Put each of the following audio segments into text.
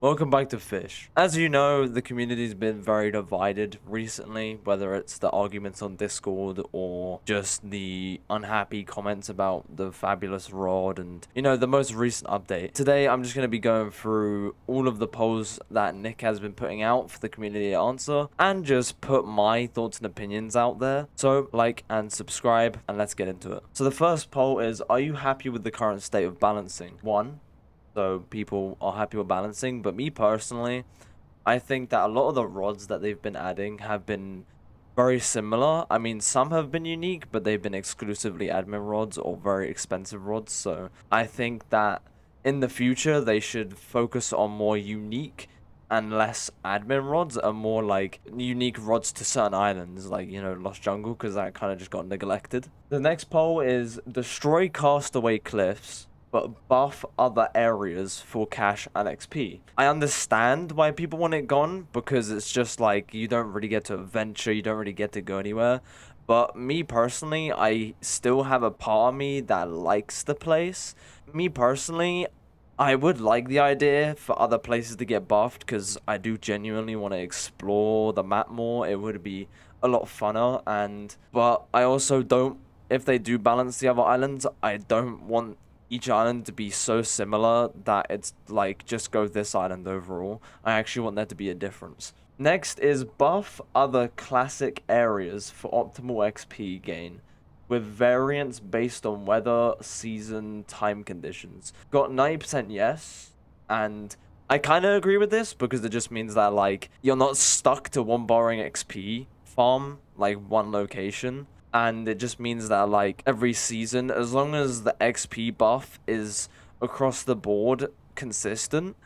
Welcome back to Fish. As you know, the community's been very divided recently, whether it's the arguments on Discord or just the unhappy comments about the fabulous rod and, the most recent update. Today, I'm just going to be going through all of the polls that Nick has been putting out for the community to answer and just put my thoughts and opinions out there. So, like and subscribe, and let's get into it. So the first poll is, are you happy with the current state of balancing? 1. So people are happy with balancing, but me personally, I think that a lot of the rods that they've been adding have been very similar. I mean, some have been unique, but they've been exclusively admin rods or very expensive rods. So I think that in the future, they should focus on more unique and less admin rods and more like unique rods to certain islands, like, Lost Jungle, because that kind of just got neglected. The next poll is destroy castaway cliffs but buff other areas for cash and XP. I understand why people want it gone, because it's just like you don't really get to adventure, you don't really get to go anywhere. But me personally, I still have a part of me that likes the place. Me personally, I would like the idea for other places to get buffed, because I do genuinely want to explore the map more. It would be a lot funner, but I also don't, if they do balance the other islands, I don't want each island to be so similar that it's like just go this island overall. I actually want there to be a difference. Next is buff other classic areas for optimal XP gain with variants based on weather, season, time conditions. Got 90% yes, and I kind of agree with this because it just means that like you're not stuck to one borrowing XP farm, like one location. And it just means that like every season, as long as the XP buff is across the board consistent,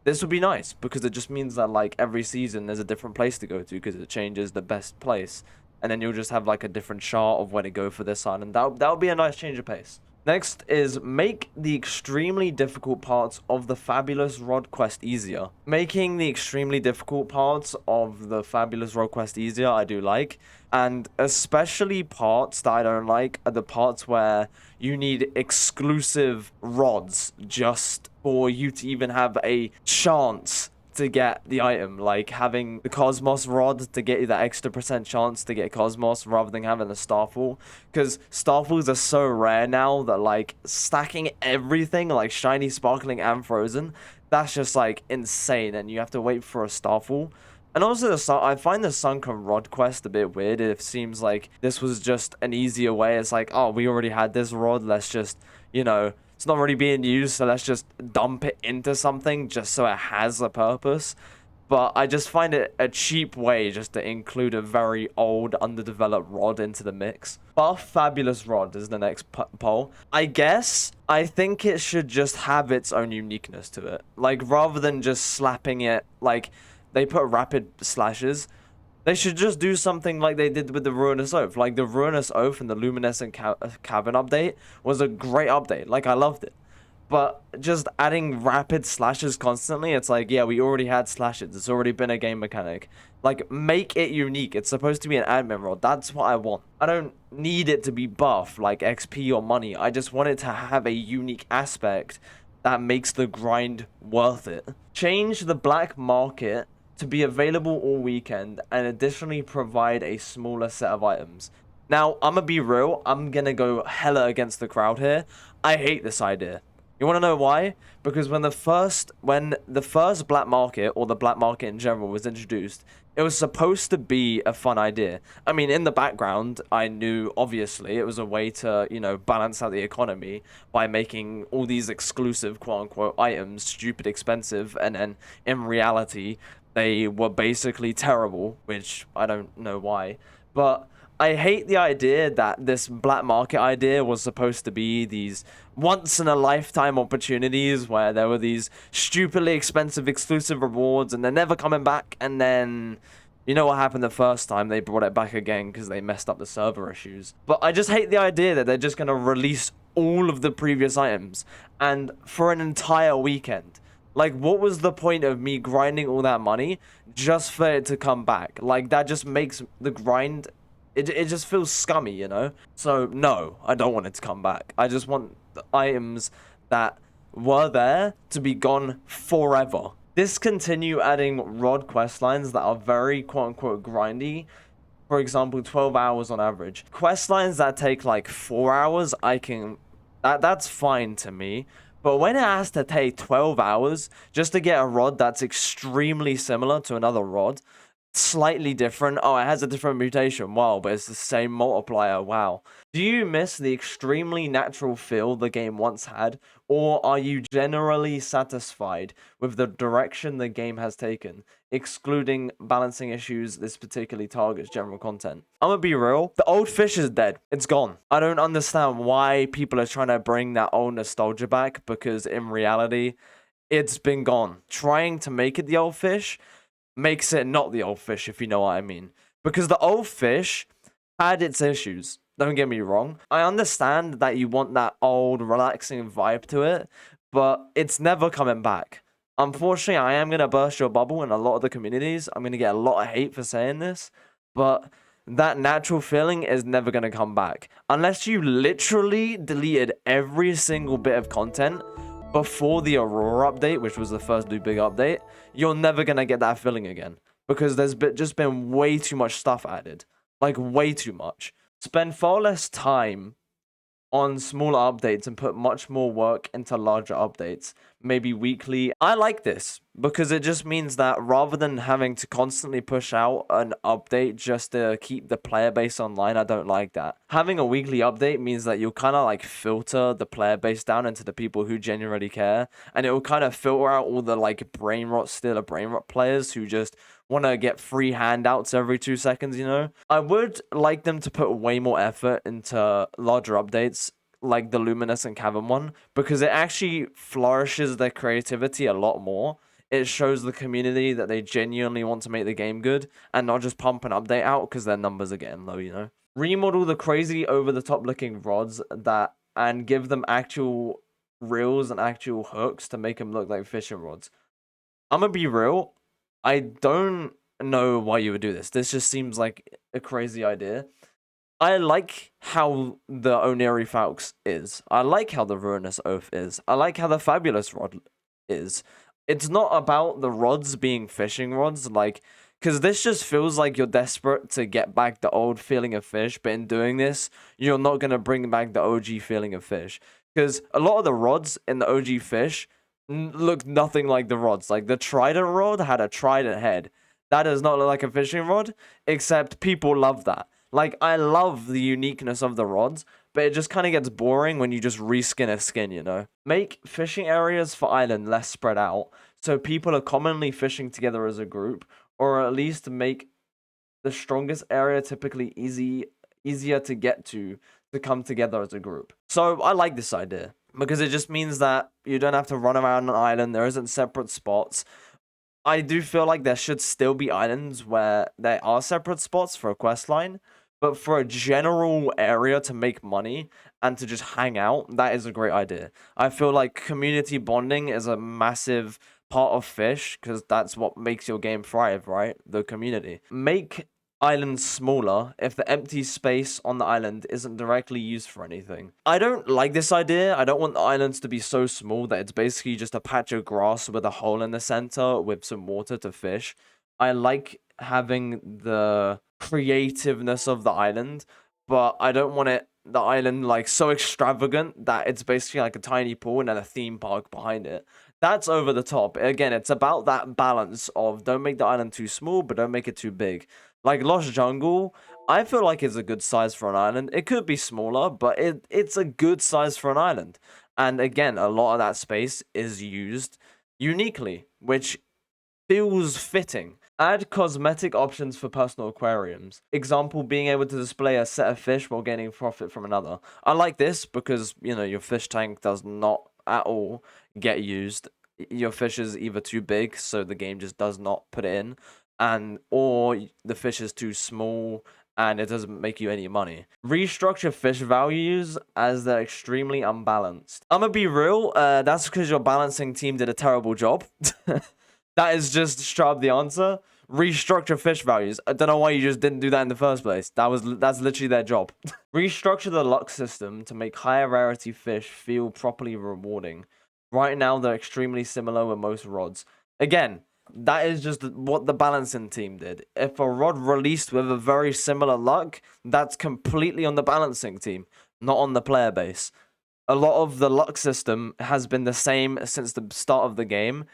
this would be nice, because it just means that like every season there's a different place to go to, because it changes the best place, and then you'll just have like a different chart of where to go for this island. That would be a nice change of pace. Next is make the extremely difficult parts of the Fabulous Rod Quest easier. Making the extremely difficult parts of the Fabulous Rod Quest easier, I do like. And especially parts that I don't like are the parts where you need exclusive rods just for you to even have a chance to get the item, like having the Cosmos rod to get you that extra % chance to get Cosmos rather than having a Starfall, because Starfalls are so rare now that like stacking everything like shiny, sparkling, and frozen, that's just like insane, and you have to wait for a Starfall. And also, I find the Sunken Rod quest a bit weird. It seems like this was just an easier way. It's like, oh, we already had this rod, let's just, it's not really being used, so let's just dump it into something just so it has a purpose. But I just find it a cheap way just to include a very old, underdeveloped rod into the mix. Buff Fabulous Rod is the next poll. I think it should just have its own uniqueness to it. Like, rather than just slapping it, like, they put rapid slashes, they should just do something like they did with the Ruinous Oath. Like, the Ruinous Oath and the Luminescent Cavern update was a great update. Like, I loved it. But just adding rapid slashes constantly, it's like, yeah, we already had slashes. It's already been a game mechanic. Like, make it unique. It's supposed to be an admin rod. That's what I want. I don't need it to be buff, like XP or money. I just want it to have a unique aspect that makes the grind worth it. Change the black market to be available all weekend, and additionally provide a smaller set of items. Now, I'm gonna be real, I'm gonna go hella against the crowd here. I hate this idea. You wanna know why? Because when the first black market, or the black market in general, was introduced, it was supposed to be a fun idea. I mean, in the background, I knew, obviously, it was a way to, balance out the economy by making all these exclusive, quote-unquote, items stupid expensive, and then, in reality, they were basically terrible, which I don't know why. But I hate the idea that this black market idea was supposed to be these once-in-a-lifetime opportunities where there were these stupidly expensive exclusive rewards and they're never coming back. And then, you know what happened the first time? They brought it back again because they messed up the server issues. But I just hate the idea that they're just going to release all of the previous items and for an entire weekend. Like, what was the point of me grinding all that money just for it to come back? Like, that just makes the grind, it just feels scummy, So, no, I don't want it to come back. I just want the items that were there to be gone forever. Discontinue adding rod quest lines that are very quote-unquote grindy. For example, 12 hours on average. Quest lines that take like 4 hours, that's fine to me. But when it has to take 12 hours just to get a rod that's extremely similar to another rod, slightly different. Oh, it has a different mutation. Wow, but it's the same multiplier. Wow. Do you miss the extremely natural feel the game once had, or are you generally satisfied with the direction the game has taken, excluding balancing issues this particularly targets general content? I'm gonna be real, the old fish is dead. It's gone. I don't understand why people are trying to bring that old nostalgia back, because in reality, it's been gone. Trying to make it the old fish makes it not the old fish, if you know what I mean. Because the old fish had its issues. Don't get me wrong. I understand that you want that old, relaxing vibe to it, but it's never coming back. Unfortunately, I am going to burst your bubble in a lot of the communities. I'm going to get a lot of hate for saying this, but that natural feeling is never going to come back. Unless you literally deleted every single bit of content before the Aurora update, which was the first new big update, you're never going to get that feeling again. Because there's just been way too much stuff added. Like, way too much. Spend far less time on smaller updates and put much more work into larger updates, maybe weekly. I like this because it just means that rather than having to constantly push out an update just to keep the player base online, I don't like that. Having a weekly update means that you'll kind of like filter the player base down into the people who genuinely care, and it will kind of filter out all the like brain rot players who just want to get free handouts every 2 seconds, you know? I would like them to put way more effort into larger updates like the Luminous and Cavern one, because it actually flourishes their creativity a lot more. It shows the community that they genuinely want to make the game good and not just pump an update out because their numbers are getting low, you know? Remodel the crazy over-the-top looking rods and give them actual reels and actual hooks to make them look like fishing rods. I'm gonna be real, I don't know why you would do this. This just seems like a crazy idea. I like how the Oniri Falx is. I like how the Ruinous Oath is. I like how the Fabulous Rod is. It's not about the rods being fishing rods, like, because this just feels like you're desperate to get back the old feeling of Fish, but in doing this, you're not going to bring back the OG feeling of Fish. Because a lot of the rods in the OG Fish look nothing like the rods. Like, the Trident rod had a trident head. That does not look like a fishing rod, except people love that. Like, I love the uniqueness of the rods, but it just kind of gets boring when you just reskin a skin, you know? Make fishing areas for island less spread out, so people are commonly fishing together as a group, or at least make the strongest area typically easier to get to come together as a group. So I like this idea, because it just means that you don't have to run around an island, there isn't separate spots. I do feel like there should still be islands where there are separate spots for a quest line, but for a general area to make money and to just hang out, that is a great idea. I feel like community bonding is a massive part of Fish, because that's what makes your game thrive, right? The community. Make islands smaller if the empty space on the island isn't directly used for anything. I don't like this idea. I don't want the islands to be so small that it's basically just a patch of grass with a hole in the center with some water to fish. I like having the creativeness of the island, but I don't want the island like so extravagant that it's basically like a tiny pool and then a theme park behind it. That's over the top. Again, it's about that balance of don't make the island too small, but don't make it too big. Like Lost Jungle, I feel like it's a good size for an island. It could be smaller, but it's a good size for an island. And again, a lot of that space is used uniquely, which feels fitting. Add cosmetic options for personal aquariums. Example, being able to display a set of fish while gaining profit from another. I like this because, you know, your fish tank does not at all get used. Your fish is either too big, so the game just does not put it in, or the fish is too small and it doesn't make you any money. Restructure fish values as they're extremely unbalanced. I'm gonna be real, that's because your balancing team did a terrible job. That is just straight up the answer. Restructure fish values. I don't know why you just didn't do that in the first place. That's literally their job. Restructure the luck system to make higher rarity fish feel properly rewarding. Right now, they're extremely similar with most rods. Again, that is just what the balancing team did. If a rod released with a very similar luck, that's completely on the balancing team, not on the player base. A lot of the luck system has been the same since the start of the game,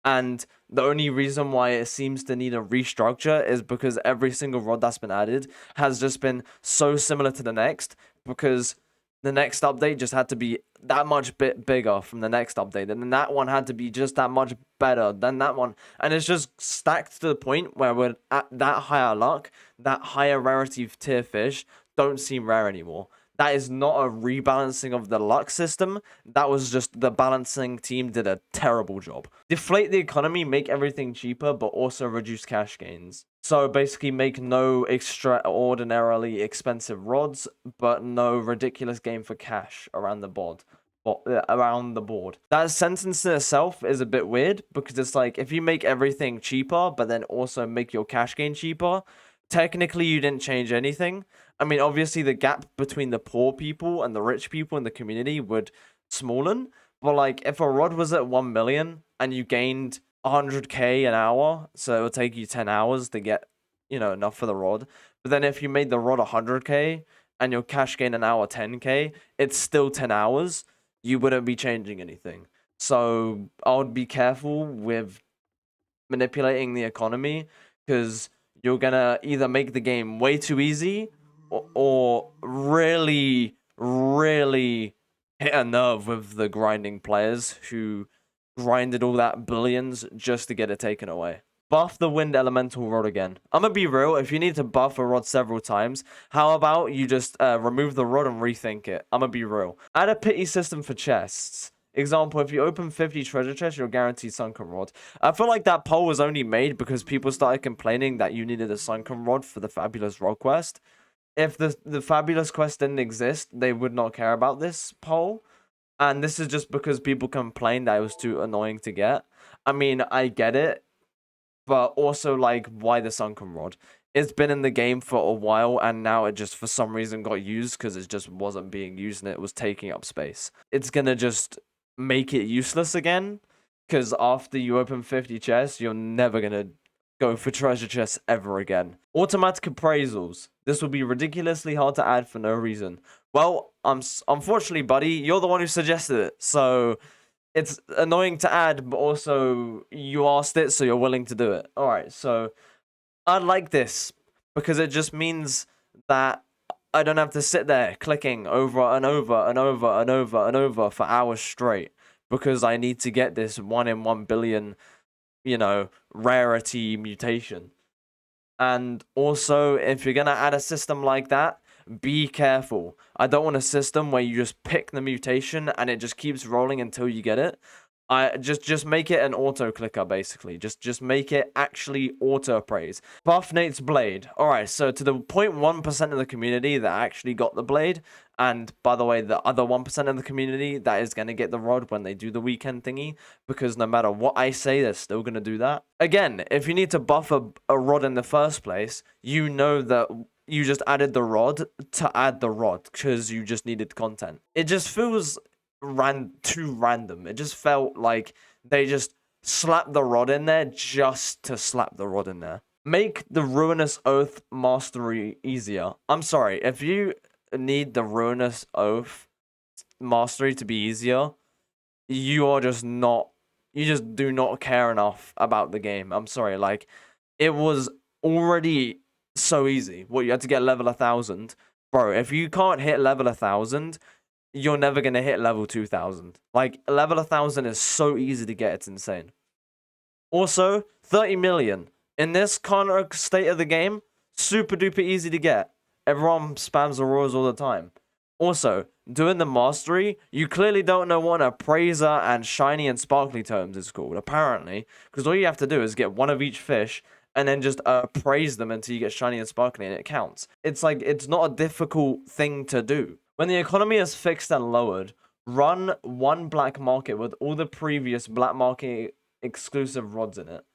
and the only reason why it seems to need a restructure is because every single rod that's been added has just been so similar to the next, because the next update just had to be that much bit bigger from the next update, and then that one had to be just that much better than that one, and it's just stacked to the point where we're at that higher luck, that higher rarity tier fish don't seem rare anymore. That is not a rebalancing of the luck system. That was just the balancing team did a terrible job. Deflate the economy, make everything cheaper, but also reduce cash gains. So basically make no extraordinarily expensive rods, but no ridiculous gain for cash around the board. That sentence in itself is a bit weird, because it's like, if you make everything cheaper, but then also make your cash gain cheaper, technically you didn't change anything. I mean, obviously the gap between the poor people and the rich people in the community would smallen, but like, if a rod was at 1 million and you gained 100k an hour, so it would take you 10 hours to get, enough for the rod. But then if you made the rod 100k and your cash gain an hour 10k, it's still 10 hours. You wouldn't be changing anything. So I would be careful with manipulating the economy, because you're gonna either make the game way too easy, or really, really hit a nerve with the grinding players who grinded all that billions just to get it taken away. Buff the wind elemental rod again. I'm gonna be real, if you need to buff a rod several times, how about you just remove the rod and rethink it? I'm gonna be real. Add a pity system for chests. Example, if you open 50 treasure chests, you're guaranteed sunken rod. I feel like that poll was only made because people started complaining that you needed a sunken rod for the fabulous rod quest. If the fabulous quest didn't exist, they would not care about this poll. And this is just because people complained that it was too annoying to get. I mean, I get it, but also, like, why the sunken rod? It's been in the game for a while, and now it just for some reason got used because it just wasn't being used and it was taking up space. It's gonna just make it useless again, because after you open 50 chests, you're never gonna go for treasure chests ever again. Automatic appraisals. This will be ridiculously hard to add for no reason. Well, unfortunately, buddy, you're the one who suggested it, so it's annoying to add, but also you asked it, so you're willing to do it. Alright, so I like this, because it just means that I don't have to sit there clicking over and over and over and over and over for hours straight, because I need to get this 1 in 1 billion, rarity mutation. And also, if you're gonna add a system like that, be careful. I don't want a system where you just pick the mutation and it just keeps rolling until you get it. I just make it an auto clicker, basically. Just make it actually auto appraise. Buff Nate's blade. Alright, so to the 0.1% of the community that actually got the blade, and by the way, the other 1% of the community that is going to get the rod when they do the weekend thingy, because no matter what I say, they're still going to do that. Again, if you need to buff a rod in the first place, you know that you just added the rod to add the rod, because you just needed content. It just feels too random. It just felt like they just slapped the rod in there just to slap the rod in there. Make the Ruinous Oath mastery easier. I'm sorry, if you need the Ruinous Oath mastery to be easier, you just do not care enough about the game. I'm sorry, like, it was already so easy. What, you had to get level 1000? Bro, if you can't hit level 1000, you're never going to hit level 2000. Like, level 1000 is so easy to get, it's insane. Also, 30 million. In this kind of state of the game, super duper easy to get. Everyone spams Auroras all the time. Also, doing the mastery, you clearly don't know what an appraiser and shiny and sparkly tomes is called, apparently. Because all you have to do is get one of each fish and then just appraise them until you get shiny and sparkly, and it counts. It's like, it's not a difficult thing to do. When the economy is fixed and lowered, run one black market with all the previous black market exclusive rods in it,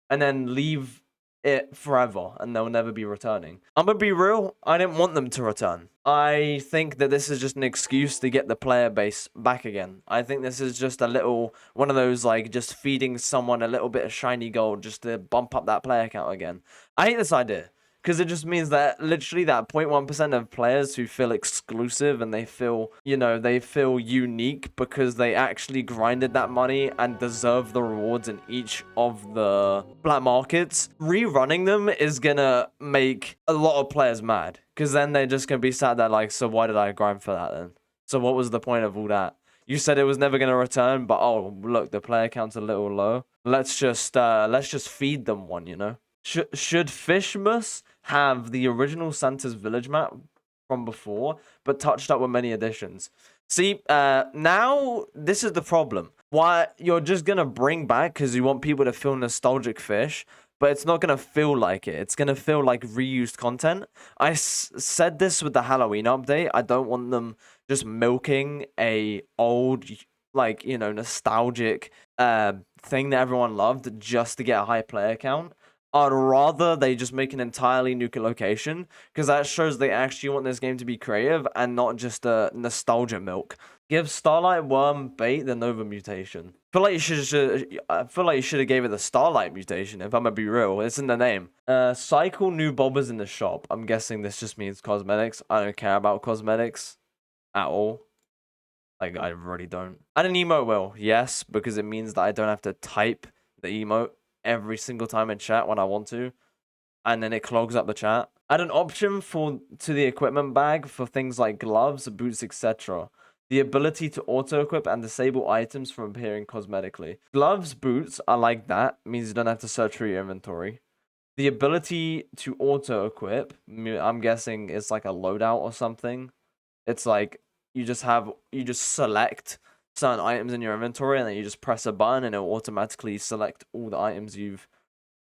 and then leave it forever and they'll never be returning. I'm gonna be real, I didn't want them to return. I think that this is just an excuse to get the player base back again. I think this is just a little one of those like just feeding someone a little bit of shiny gold just to bump up that player count again. I hate this idea. Because it just means that literally that 0.1% of players who feel exclusive and they feel, they feel unique because they actually grinded that money and deserve the rewards in each of the black markets. Rerunning them is gonna make a lot of players mad. Because then they're just gonna be sat there like, so why did I grind for that then? So what was the point of all that? You said it was never gonna return, but oh look, the player count's a little low. Let's just feed them one. Should Fishmas have the original Santa's Village map from before, but touched up with many additions? See, now this is the problem. Why you're just gonna bring back because you want people to feel nostalgic Fish, but it's not gonna feel like it. It's gonna feel like reused content. I said this with the Halloween update. I don't want them just milking a old, like, nostalgic thing that everyone loved just to get a high player count. I'd rather they just make an entirely new location, because that shows they actually want this game to be creative and not just a nostalgia milk. Give Starlight Worm bait the Nova mutation. I feel like you should have gave it the Starlight mutation, if I'm gonna be real. It's in the name. Cycle new bobbers in the shop. I'm guessing this just means cosmetics. I don't care about cosmetics at all. Like, I really don't. Add an emote will. Yes, because it means that I don't have to type the emote every single time in chat when I want to, and then it clogs up the chat. Add an option to the equipment bag for things like gloves, boots, etc. The ability to auto-equip and disable items from appearing cosmetically. Gloves, boots, I like that. Means you don't have to search for your inventory. The ability to auto-equip, I'm guessing it's like a loadout or something. It's like you just select certain items in your inventory, and then you just press a button and it will automatically select all the items you've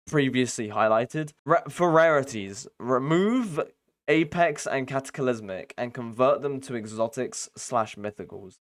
previously highlighted. For rarities, remove Apex and Cataclysmic and convert them to exotics / mythicals.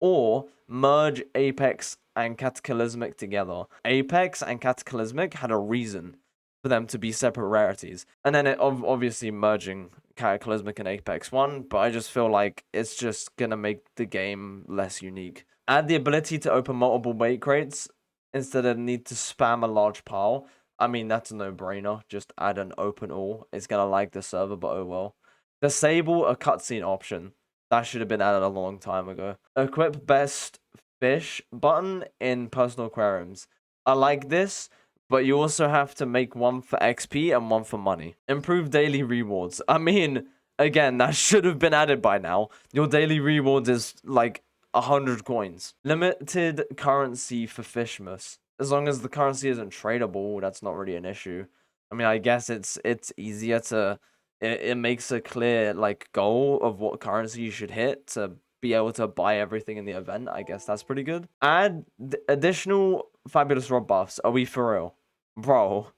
Or merge Apex and Cataclysmic together. Apex and Cataclysmic had a reason for them to be separate rarities. And then it obviously merging Cataclysmic and Apex 1, but I just feel like it's just gonna make the game less unique. Add the ability to open multiple bait crates instead of need to spam a large pile. I mean, that's a no-brainer. Just add an open all. It's gonna lag the server, but oh well. Disable a cutscene option. That should have been added a long time ago. Equip best fish button in personal aquariums. I like this, but you also have to make one for XP and one for money. Improve daily rewards. I mean, again, that should have been added by now. Your daily rewards is like 100 coins. Limited currency for Fishmas. As long as the currency isn't tradable, that's not really an issue. I mean, I guess it's easier to... It makes a clear, like, goal of what currency you should hit to be able to buy everything in the event. I guess that's pretty good. Add additional Fabulous Rod buffs. Are we for real? Bro.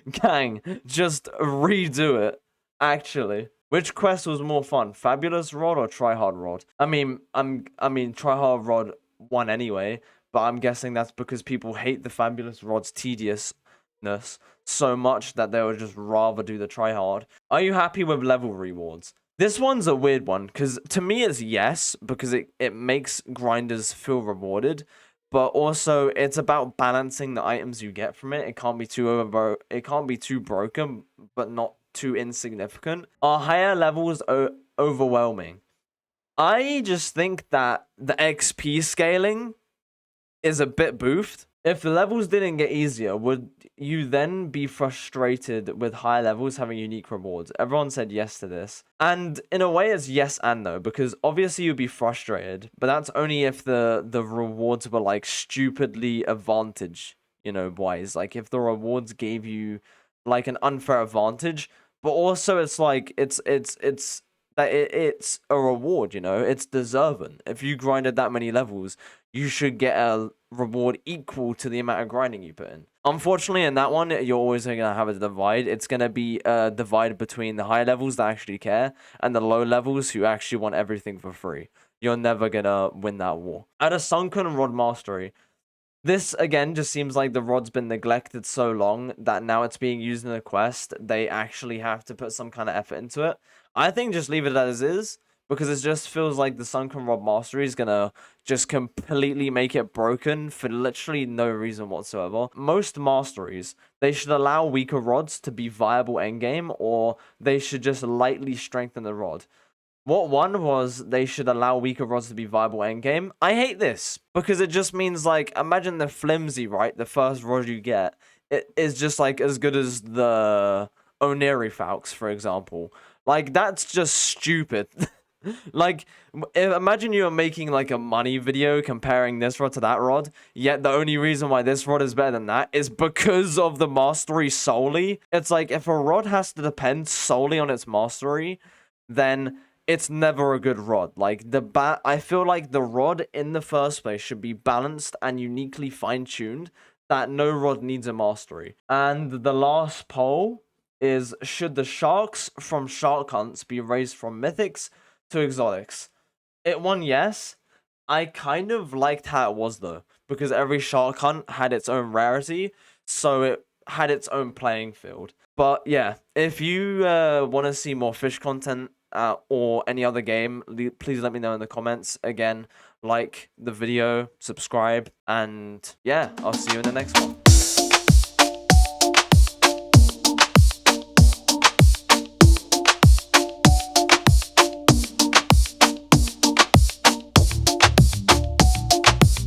Gang, just redo it. Actually. Which quest was more fun? Fabulous Rod or Try Hard Rod? I mean, Try Hard Rod won anyway, but I'm guessing that's because people hate the Fabulous Rod's tediousness so much that they would just rather do the Try Hard. Are you happy with level rewards? This one's a weird one, because to me it's yes, because it makes grinders feel rewarded, but also it's about balancing the items you get from it. It can't be too broken, but not too insignificant. Are higher levels overwhelming? I just think that the XP scaling is a bit boofed. If the levels didn't get easier, would you then be frustrated with high levels having unique rewards? Everyone said yes to this. And in a way, it's yes and no, because obviously you'd be frustrated, but that's only if the rewards were like stupidly advantage, wise. Like if the rewards gave you like an unfair advantage, but also it's like it's a reward, it's deserving. If you grinded that many levels, you should get a reward equal to the amount of grinding you put in. Unfortunately, in that one, you're always going to have a divide. It's going to be a divide between the high levels that actually care and the low levels who actually want everything for free. You're never going to win that war. Add a sunken rod mastery. This, again, just seems like the rod's been neglected so long that now it's being used in a quest. They actually have to put some kind of effort into it. I think just leave it as is, because it just feels like the Sunken Rod Mastery is gonna just completely make it broken for literally no reason whatsoever. Most masteries, they should allow weaker rods to be viable endgame, or they should just lightly strengthen the rod. What one was they should allow weaker rods to be viable endgame. I hate this because it just means, like, imagine the flimsy, right? The first rod you get, it is just like as good as the Oniri Falx, for example. Like, that's just stupid. Like, imagine you're making like a money video comparing this rod to that rod, yet the only reason why this rod is better than that is because of the mastery solely. It's like, if a rod has to depend solely on its mastery, then it's never a good rod. Like, I feel like the rod in the first place should be balanced and uniquely fine-tuned, that no rod needs a mastery. And the last poll is, should the sharks from shark hunts be raised from mythics to exotics? It won yes. I kind of liked how it was, though, because every shark hunt had its own rarity, so it had its own playing field. But yeah, if you want to see more Fish content or any other game, please let me know in the comments. Again, like the video, subscribe, and yeah, I'll see you in the next one.